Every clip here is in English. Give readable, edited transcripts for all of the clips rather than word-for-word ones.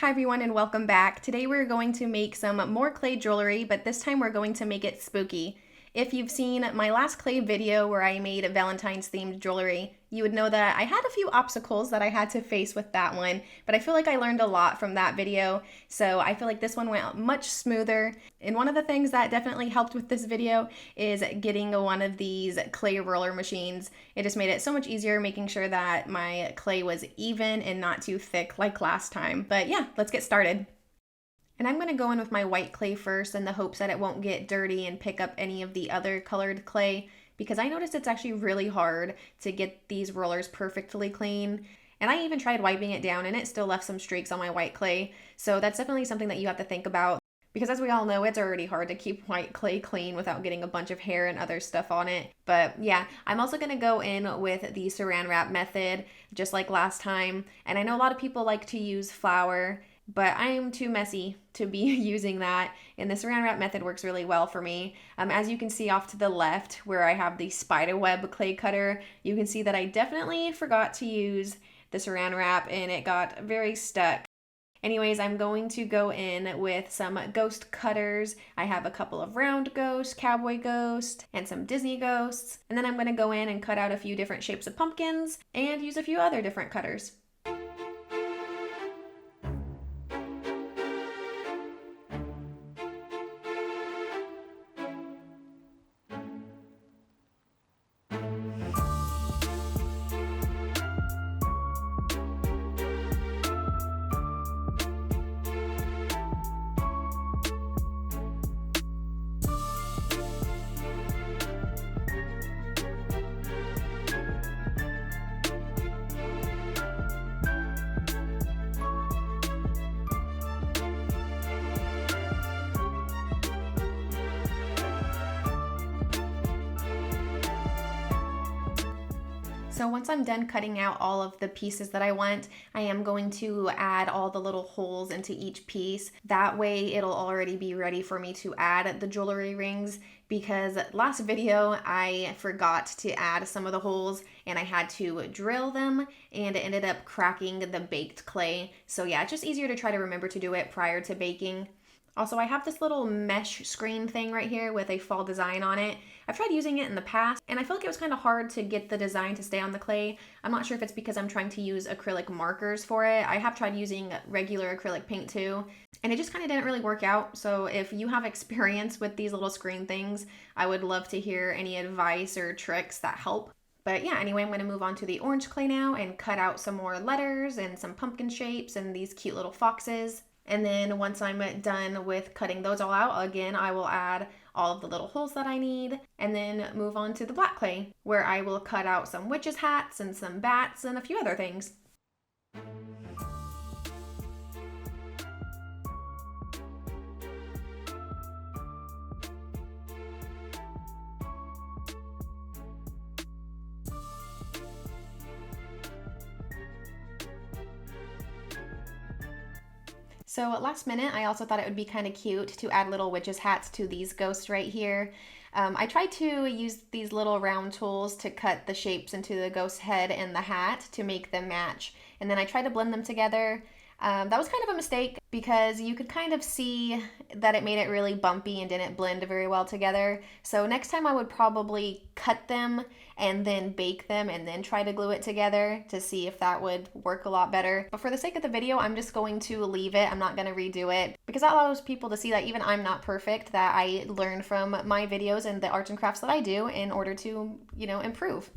Hi everyone and welcome back. Today we're going to make some more clay jewelry, but this time we're going to make it spooky. If you've seen my last clay video where I made Valentine's themed jewelry, you would know that I had a few obstacles that I had to face with that one, but I feel like I learned a lot from that video, so I feel like this one went much smoother. And one of the things that definitely helped with this video is getting one of these clay roller machines. It just made it so much easier making sure that my clay was even and not too thick like last time. But yeah, let's get started. And I'm going to go in with my white clay first in the hopes that it won't get dirty and pick up any of the other colored clay, because I noticed it's actually really hard to get these rollers perfectly clean. And I even tried wiping it down and it still left some streaks on my white clay. So that's definitely something that you have to think about, because as we all know, it's already hard to keep white clay clean without getting a bunch of hair and other stuff on it. But yeah, I'm also going to go in with the saran wrap method, just like last time. And I know a lot of people like to use flour, but I am too messy to be using that, and the saran wrap method works really well for me. As you can see off to the left where I have the spider web clay cutter, you can see that I definitely forgot to use the saran wrap and it got very stuck. Anyways, I'm going to go in with some ghost cutters. I have a couple of round ghosts, cowboy ghost, and some Disney ghosts. And then I'm going to go in and cut out a few different shapes of pumpkins and use a few other different cutters. So once I'm done cutting out all of the pieces that I want, I am going to add all the little holes into each piece. That way it'll already be ready for me to add the jewelry rings, because last video I forgot to add some of the holes and I had to drill them and it ended up cracking the baked clay. So yeah, it's just easier to try to remember to do it prior to baking. Also, I have this little mesh screen thing right here with a fall design on it. I've tried using it in the past, and I feel like it was kind of hard to get the design to stay on the clay. I'm not sure if it's because I'm trying to use acrylic markers for it. I have tried using regular acrylic paint too, and it just kind of didn't really work out. So if you have experience with these little screen things, I would love to hear any advice or tricks that help. But yeah, anyway, I'm going to move on to the orange clay now and cut out some more letters and some pumpkin shapes and these cute little foxes. And then once I'm done with cutting those all out, again, I will add all of the little holes that I need and then move on to the black clay, where I will cut out some witches' hats and some bats and a few other things. So last minute, I also thought it would be kind of cute to add little witches hats to these ghosts right here. I tried to use these little round tools to cut the shapes into the ghost head and the hat to make them match. And then I tried to blend them together. That was kind of a mistake because you could kind of see that it made it really bumpy and didn't blend very well together. So next time I would probably cut them and then bake them and then try to glue it together to see if that would work a lot better. But for the sake of the video, I'm just going to leave it. I'm not going to redo it because that allows people to see that even I'm not perfect, that I learn from my videos and the arts and crafts that I do in order to, improve.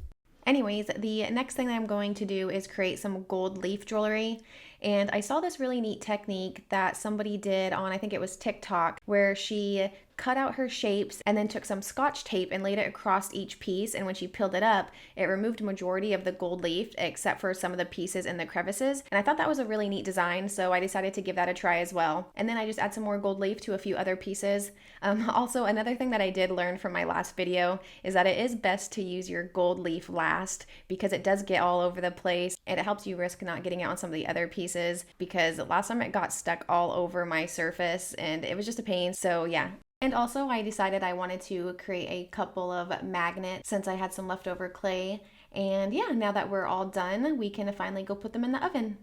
Anyways, the next thing that I'm going to do is create some gold leaf jewelry. And I saw this really neat technique that somebody did on, I think it was TikTok, where she cut out her shapes and then took some Scotch tape and laid it across each piece, and when she peeled it up, it removed a majority of the gold leaf except for some of the pieces in the crevices. And I thought that was a really neat design, so I decided to give that a try as well. And then I just add some more gold leaf to a few other pieces. Also, another thing that I did learn from my last video is that it is best to use your gold leaf last, because it does get all over the place and it helps you risk not getting out on some of the other pieces, because last time it got stuck all over my surface and it was just a pain. So yeah. And also I decided I wanted to create a couple of magnets since I had some leftover clay. And yeah, now that we're all done, we can finally go put them in the oven.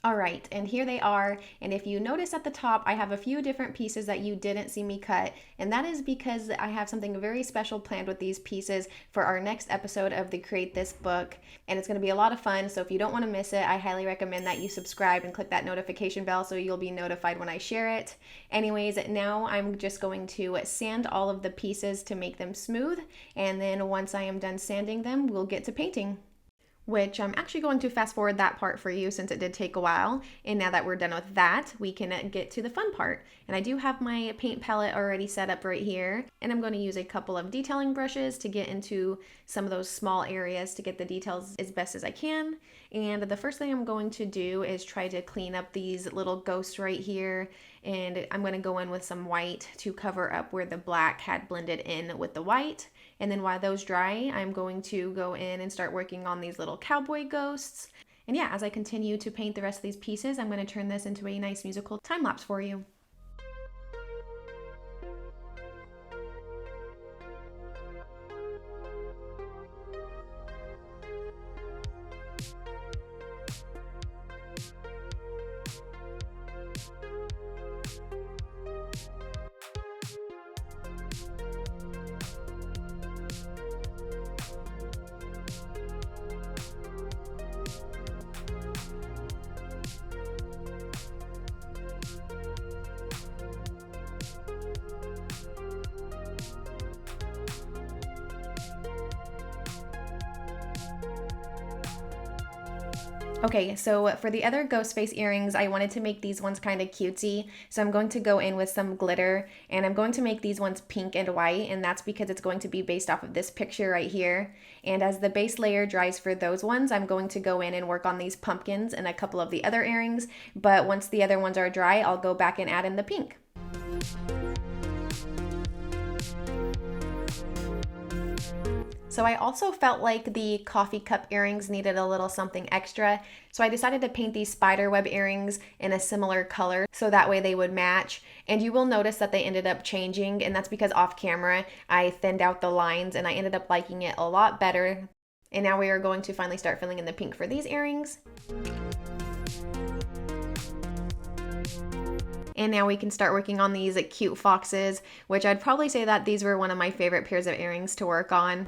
All right, and here they are. And if you notice at the top, I have a few different pieces that you didn't see me cut. And that is because I have something very special planned with these pieces for our next episode of the Create This book. And it's going to be a lot of fun. So if you don't want to miss it, I highly recommend that you subscribe and click that notification bell so you'll be notified when I share it. Anyways, now I'm just going to sand all of the pieces to make them smooth. And then once I am done sanding them, we'll get to painting, which I'm actually going to fast forward that part for you since it did take a while. And now that we're done with that, we can get to the fun part. And I do have my paint palette already set up right here. And I'm going to use a couple of detailing brushes to get into some of those small areas to get the details as best as I can. And the first thing I'm going to do is try to clean up these little ghosts right here. And I'm going to go in with some white to cover up where the black had blended in with the white. And then while those dry, I'm going to go in and start working on these little cowboy ghosts. And yeah, as I continue to paint the rest of these pieces, I'm going to turn this into a nice musical time lapse for you. Okay, so for the other ghost face earrings, I wanted to make these ones kind of cutesy. So I'm going to go in with some glitter, and I'm going to make these ones pink and white, and that's because it's going to be based off of this picture right here. And as the base layer dries for those ones, I'm going to go in and work on these pumpkins and a couple of the other earrings. But once the other ones are dry, I'll go back and add in the pink. So I also felt like the coffee cup earrings needed a little something extra. So I decided to paint these spiderweb earrings in a similar color so that way they would match. And you will notice that they ended up changing, and that's because off camera I thinned out the lines and I ended up liking it a lot better. And now we are going to finally start filling in the pink for these earrings. And now we can start working on these cute foxes, which I'd probably say that these were one of my favorite pairs of earrings to work on.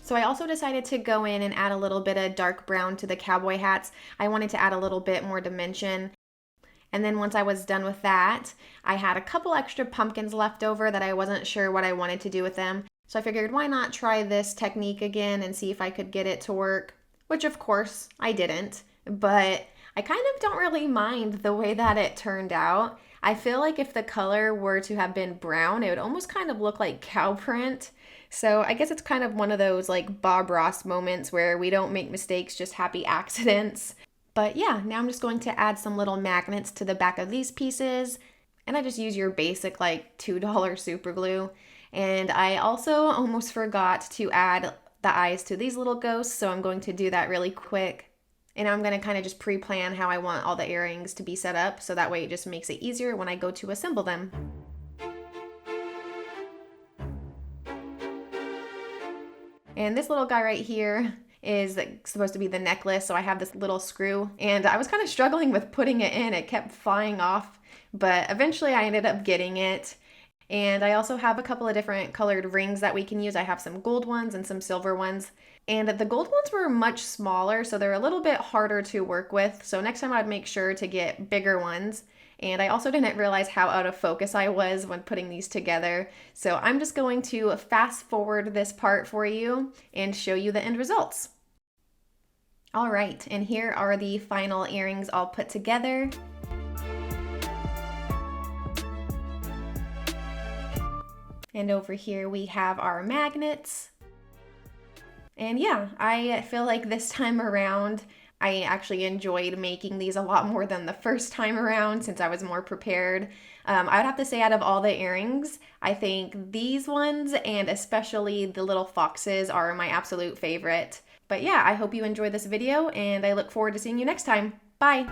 So I also decided to go in and add a little bit of dark brown to the cowboy hats. I wanted to add a little bit more dimension. And then once I was done with that, I had a couple extra pumpkins left over that I wasn't sure what I wanted to do with them. So I figured, why not try this technique again and see if I could get it to work, which of course I didn't, but I kind of don't really mind the way that it turned out. I feel like if the color were to have been brown, it would almost kind of look like cow print. So I guess it's kind of one of those like Bob Ross moments where we don't make mistakes, just happy accidents. But yeah, now I'm just going to add some little magnets to the back of these pieces. And I just use your basic like $2 super glue. And I also almost forgot to add the eyes to these little ghosts, so I'm going to do that really quick. And I'm going to kind of just pre-plan how I want all the earrings to be set up, so that way it just makes it easier when I go to assemble them. And this little guy right here is supposed to be the necklace, so I have this little screw, and I was kind of struggling with putting it in. It kept flying off, but eventually I ended up getting it. And I also have a couple of different colored rings that we can use. I have some gold ones and some silver ones. And the gold ones were much smaller, so they're a little bit harder to work with. So next time I'd make sure to get bigger ones. And I also didn't realize how out of focus I was when putting these together. So I'm just going to fast forward this part for you and show you the end results. All right, and here are the final earrings all put together. And over here we have our magnets. And yeah, I feel like this time around, I actually enjoyed making these a lot more than the first time around since I was more prepared. I would have to say out of all the earrings, I think these ones and especially the little foxes are my absolute favorite. But yeah, I hope you enjoyed this video and I look forward to seeing you next time. Bye!